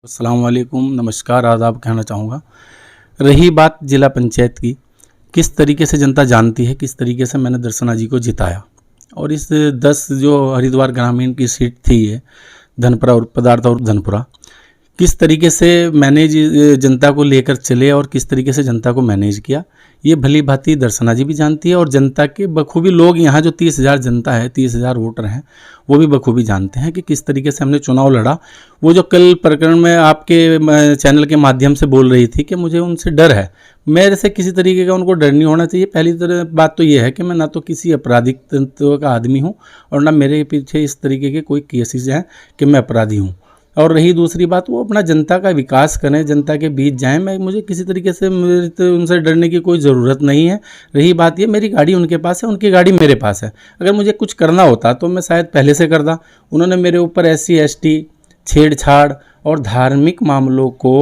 अस्सलाम वालेकुम, नमस्कार, आदाब कहना चाहूँगा। रही बात जिला पंचायत की, किस तरीके से जनता जानती है, किस तरीके से मैंने दर्शना जी को जिताया। और इस 10 जो हरिद्वार ग्रामीण की सीट थी ये धनपुरा और पदार्थ और धनपुरा, किस तरीके से मैनेज जनता को लेकर चले और किस तरीके से जनता को मैनेज किया, ये भली भांति दर्शना जी भी जानती है। और जनता के बखूबी लोग यहाँ जो 30,000 जनता है, 30,000 वोटर हैं, वो भी बखूबी जानते हैं कि किस तरीके से हमने चुनाव लड़ा। वो जो कल प्रकरण में आपके चैनल के माध्यम से बोल रही थी कि मुझे उनसे डर है, मेरे से किसी तरीके का उनको डर नहीं होना चाहिए। पहली बात तो ये है कि मैं ना तो किसी आपराधिक तंत्र का आदमी हूँ और ना मेरे पीछे इस तरीके के कोई केसेस हैं कि मैं अपराधी हूँ। और रही दूसरी बात, वो अपना जनता का विकास करें, जनता के बीच जाएं। मुझे किसी तरीके से उनसे डरने की कोई ज़रूरत नहीं है। रही बात ये, मेरी गाड़ी उनके पास है, उनकी गाड़ी मेरे पास है। अगर मुझे कुछ करना होता तो मैं शायद पहले से करता। उन्होंने मेरे ऊपर SC ST छेड़छाड़ और धार्मिक मामलों को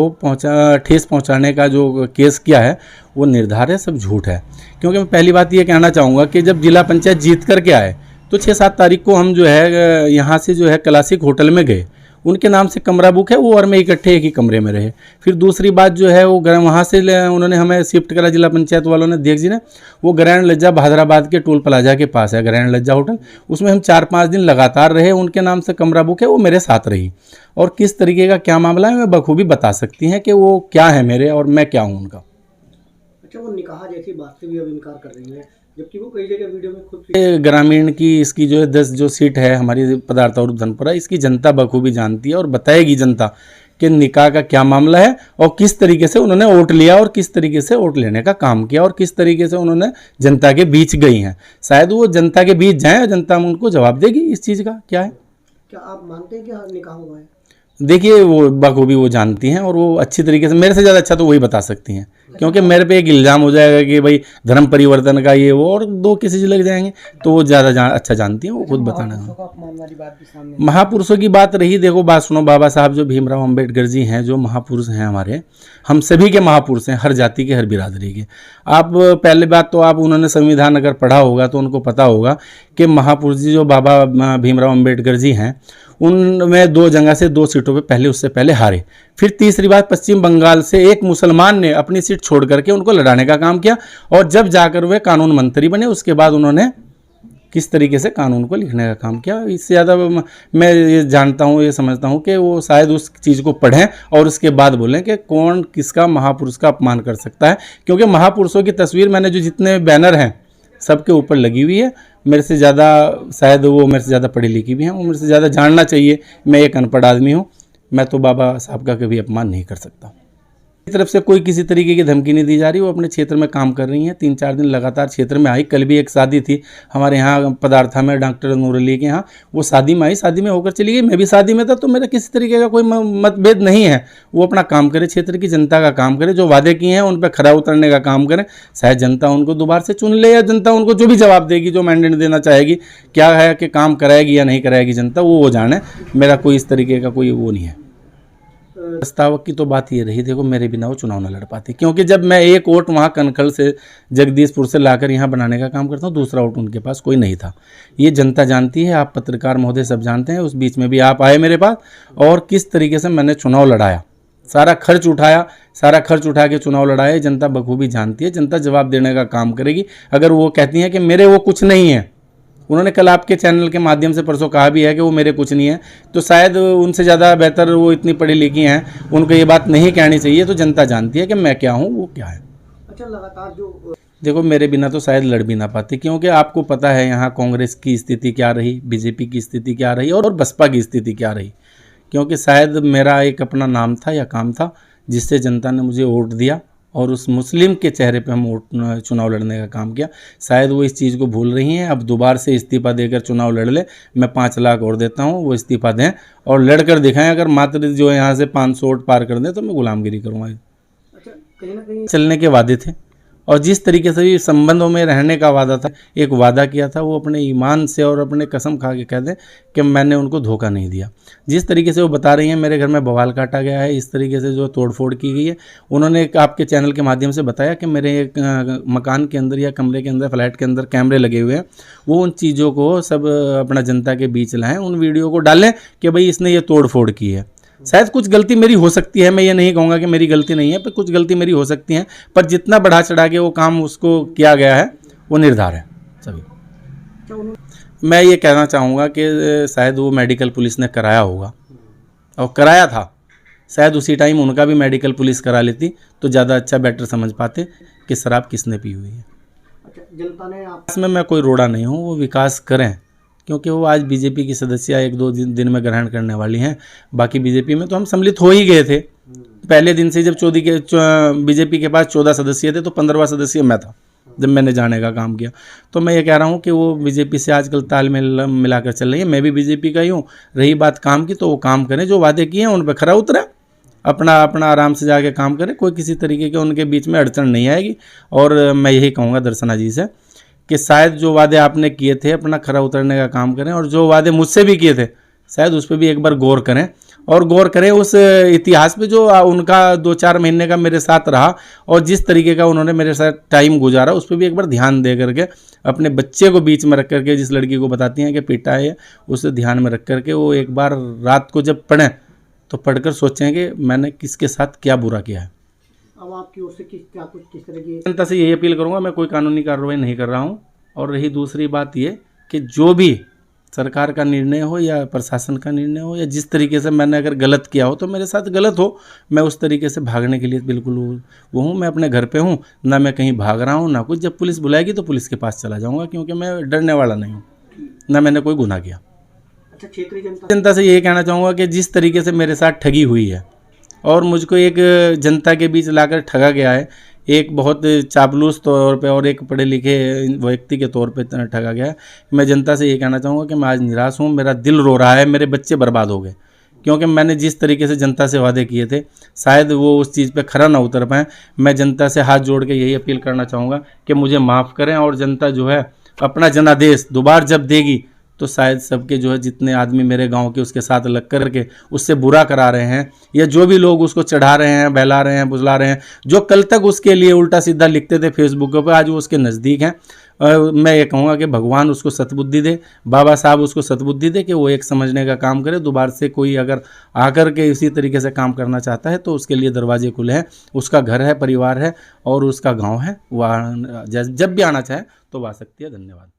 ठेस पहुंचाने का जो केस किया है वो निर्धार है, सब झूठ है। क्योंकि मैं पहली बात ये कहना चाहूँगा कि जब जिला पंचायत जीत करके आए तो 6-7 तारीख को हम जो है यहाँ से जो है क्लासिक होटल में गए, उनके नाम से कमरा बुक है, वो और मैं इकट्ठे एक ही कमरे में रहे। फिर दूसरी बात जो है वो वहाँ से उन्होंने हमें शिफ्ट करा, जिला पंचायत वालों ने, देख जी ने, वो ग्रैंड लज्जा हैदराबाद के टोल प्लाजा के पास है ग्रैंड लज्जा होटल, उसमें हम 4-5 दिन लगातार रहे। उनके नाम से कमरा बुक है, वो मेरे साथ रही। और किस तरीके का क्या मामला है मैं बखूबी बता सकती हैं कि वो क्या है मेरे और मैं क्या हूँ उनका। अच्छा, वो निकाह जैसी बात से भी अब इनकार कर रही है, जबकि वो कई जगह वीडियो में खुद ग्रामीण की इसकी जो है 10 जो सीट है हमारी पदार्थ और धनपुरा, इसकी जनता बखूबी जानती है और बताएगी जनता कि निकाह का क्या मामला है और किस तरीके से उन्होंने वोट लिया और किस तरीके से वोट लेने का काम किया और किस तरीके से उन्होंने जनता के बीच गई हैं। शायद वो जनता के बीच जाएं और जनता उनको जवाब देगी इस चीज़ का क्या है। क्या आप मानते हैं कि निकाह हुआ है? देखिए, वो बखूबी वो जानती हैं और वो अच्छी तरीके से, मेरे से ज़्यादा अच्छा तो वही बता सकती हैं। क्योंकि मेरे पे एक इल्ज़ाम हो जाएगा कि भाई धर्म परिवर्तन का ये वो, और 2 केसेज लग जाएंगे, तो वो ज़्यादा अच्छा जानती हैं, वो खुद बताना। महापुरुषों की बात रही, देखो बात सुनो, बाबा साहब जो भीमराव अंबेडकर जी हैं, जो महापुरुष हैं हमारे, हम सभी के महापुरुष हैं, हर जाति के, हर बिरादरी के। आप पहले बात तो आप उन्होंने संविधान अगर पढ़ा होगा तो उनको पता होगा कि महापुरुष जी जो बाबा भीमराव अंबेडकर जी हैं, उनमें 2 जगह से 2 सीटों पे पहले उससे पहले हारे। फिर तीसरी बात, पश्चिम बंगाल से एक मुसलमान ने अपनी सीट छोड़ करके उनको लड़ाने का काम किया और जब जाकर वे कानून मंत्री बने उसके बाद उन्होंने किस तरीके से कानून को लिखने का काम किया। इससे ज़्यादा मैं ये जानता हूँ, ये समझता हूँ कि वो शायद उस चीज़ को पढ़ें और उसके बाद बोलें कि कौन किसका महापुरुष का अपमान कर सकता है। क्योंकि महापुरुषों की तस्वीर मैंने जो जितने बैनर हैं सबके ऊपर लगी हुई है। मेरे से ज़्यादा शायद वो मेरे से ज़्यादा पढ़ी लिखी भी हैं, वो मेरे से ज़्यादा जानना चाहिए। मैं एक अनपढ़ आदमी हूँ, मैं तो बाबा साहब का कभी अपमान नहीं कर सकता। की तरफ से कोई किसी तरीके की धमकी नहीं दी जा रही। वो अपने क्षेत्र में काम कर रही हैं, 3-4 दिन लगातार क्षेत्र में आई। कल भी एक शादी थी हमारे यहाँ पदार्था में, डॉक्टर नूर अली के यहाँ, वो शादी में आई, शादी में होकर चली गई। मैं भी शादी में था, तो मेरा किसी तरीके का कोई मतभेद नहीं है। वो अपना काम करे, क्षेत्र की जनता का काम करे, जो वादे किए हैं उन पर खरा उतरने का काम करें। शायद जनता उनको दोबारा से चुन ले, या जनता उनको जो भी जवाब देगी, जो मैंडेट देना चाहेगी, क्या है कि काम कराएगी या नहीं कराएगी जनता, वो जाने। मेरा कोई इस तरीके का कोई वो नहीं है। प्रस्तावक की तो बात ये रही, देखो मेरे बिना वो चुनाव न लड़ पाती, क्योंकि जब मैं एक वोट वहाँ कनखल से, जगदीशपुर से लाकर यहाँ बनाने का काम करता हूँ, दूसरा वोट उनके पास कोई नहीं था। ये जनता जानती है, आप पत्रकार महोदय सब जानते हैं। उस बीच में भी आप आए मेरे पास और किस तरीके से मैंने चुनाव लड़ाया, सारा खर्च उठाया, सारा खर्च उठा के चुनाव लड़ाया। जनता बखूबी जानती है, जनता जवाब देने का काम करेगी। अगर वो कहती हैं कि मेरे वो कुछ नहीं है, उन्होंने कल आपके चैनल के माध्यम से परसों कहा भी है कि वो मेरे कुछ नहीं है, तो शायद उनसे ज़्यादा बेहतर वो इतनी पढ़ी लिखी हैं, उनको ये बात नहीं कहनी चाहिए। तो जनता जानती है कि मैं क्या हूँ, वो क्या है। अच्छा, लगातार जो देखो मेरे बिना तो शायद लड़ भी ना पाती, क्योंकि आपको पता है यहाँ कांग्रेस की स्थिति क्या रही, बीजेपी की स्थिति क्या रही और बसपा की स्थिति क्या रही। क्योंकि शायद मेरा एक अपना नाम था या काम था जिससे जनता ने मुझे वोट दिया और उस मुस्लिम के चेहरे पे हम चुनाव लड़ने का काम किया। शायद वो इस चीज़ को भूल रही हैं। अब दोबारा से इस्तीफा देकर चुनाव लड़ ले, मैं 5 लाख और देता हूँ, वो इस्तीफा दें और लड़कर दिखाएं। अगर मात्र जो है यहाँ से 500 वोट पार कर दें तो मैं गुलामगिरी करूँगा। अच्छा, कहीं ना कहीं चलने के वादे थे और जिस तरीके से भी संबंधों में रहने का वादा था, एक वादा किया था, वो अपने ईमान से और अपने कसम खा के कह दें कि मैंने उनको धोखा नहीं दिया। जिस तरीके से वो बता रही हैं मेरे घर में बवाल काटा गया है, इस तरीके से जो तोड़फोड़ की गई है, उन्होंने आपके चैनल के माध्यम से बताया कि मेरे एक मकान के अंदर या कमरे के अंदर, फ्लैट के अंदर कैमरे लगे हुए हैं। वो उन चीज़ों को सब अपना जनता के बीच लाएँ, उन वीडियो को डालें कि भाई इसने ये तोड़फोड़ की है। शायद कुछ गलती मेरी हो सकती है, मैं ये नहीं कहूँगा कि मेरी गलती नहीं है, पर कुछ गलती मेरी हो सकती है, पर जितना बढ़ा चढ़ा के वो काम उसको किया गया है वो निर्धार है सभी। मैं ये कहना चाहूँगा कि शायद वो मेडिकल पुलिस ने कराया होगा, और कराया था, शायद उसी टाइम उनका भी मेडिकल पुलिस करा लेती तो ज़्यादा अच्छा बेटर समझ पाते कि शराब किसने पी हुई है। अच्छा, जनता ने आप इसमें मैं कोई रोड़ा नहीं हूँ, वो विकास करें, क्योंकि वो आज बीजेपी की सदस्य 1-2 दिन में ग्रहण करने वाली हैं। बाकी बीजेपी में तो हम सम्मिलित हो ही गए थे पहले दिन से। जब बीजेपी के पास 14 सदस्य थे तो 15वां सदस्य मैं था जब मैंने जाने का काम किया। तो मैं ये कह रहा हूँ कि वो बीजेपी से आजकल तालमेल मिलाकर चल रही है। मैं भी बीजेपी का ही हूँ। रही बात काम की, तो वो काम करें, जो वादे किए हैं उन पर खरा उतरे, अपना आराम से जाके काम करें, कोई किसी तरीके के उनके बीच में अड़चन नहीं आएगी। और मैं यही कहूँगा दर्शना जी से कि शायद जो वादे आपने किए थे अपना खरा उतरने का काम करें, और जो वादे मुझसे भी किए थे शायद उस पर भी एक बार गौर करें, और गौर करें उस इतिहास पे जो उनका 2-4 महीने का मेरे साथ रहा और जिस तरीके का उन्होंने मेरे साथ टाइम गुजारा, उस पर भी एक बार ध्यान दे करके, अपने बच्चे को बीच में रख करके, जिस लड़की को बताती हैं कि पिटा है, उसे ध्यान में रख करके वो एक बार रात को जब पढ़ें तो पढ़कर सोचें कि मैंने किसके साथ क्या बुरा किया है। अब आपकी ओर से किस तरह की जनता से यही अपील करूंगा, मैं कोई कानूनी कार्रवाई नहीं कर रहा हूं। और रही दूसरी बात ये कि जो भी सरकार का निर्णय हो या प्रशासन का निर्णय हो, या जिस तरीके से मैंने अगर गलत किया हो तो मेरे साथ गलत हो, मैं उस तरीके से भागने के लिए बिल्कुल वो हूँ। मैं अपने घर पे हूँ, ना मैं कहीं भाग रहा हूँ ना कुछ। जब पुलिस बुलाएगी तो पुलिस के पास चला जाऊँगा, क्योंकि मैं डरने वाला नहीं हूँ, ना मैंने कोई गुनाह किया। अच्छा, क्षेत्रीय जनता से यही कहना चाहूँगा कि जिस तरीके से मेरे साथ ठगी हुई है और मुझको एक जनता के बीच लाकर ठगा गया है, एक बहुत चापलूस तौर पे और एक पढ़े लिखे व्यक्ति के तौर पे ठगा गया है, मैं जनता से ये कहना चाहूँगा कि मैं आज निराश हूँ, मेरा दिल रो रहा है, मेरे बच्चे बर्बाद हो गए, क्योंकि मैंने जिस तरीके से जनता से वादे किए थे शायद वो उस चीज़ पे खरा ना उतर पाएँ। मैं जनता से हाथ जोड़ के यही अपील करना चाहूँगा कि मुझे माफ़ करें, और जनता जो है अपना जनादेश दोबारा जब देगी तो शायद सबके जो है जितने आदमी मेरे गांव के उसके साथ लग कर के उससे बुरा करा रहे हैं, या जो भी लोग उसको चढ़ा रहे हैं, बहला रहे हैं, बुझला रहे हैं, जो कल तक उसके लिए उल्टा सीधा लिखते थे फेसबुक पर, आज वो उसके नज़दीक हैं। मैं ये कहूँगा कि भगवान उसको सतबुद्धि दे, बाबा साहब उसको सतबुद्धि दे कि वो एक समझने का काम करे। दोबारा से कोई अगर आकर के इसी तरीके से काम करना चाहता है तो उसके लिए दरवाजे खुले हैं, उसका घर है, परिवार है और उसका गाँव है, वह जब भी आना चाहे तो आ सकती है। धन्यवाद।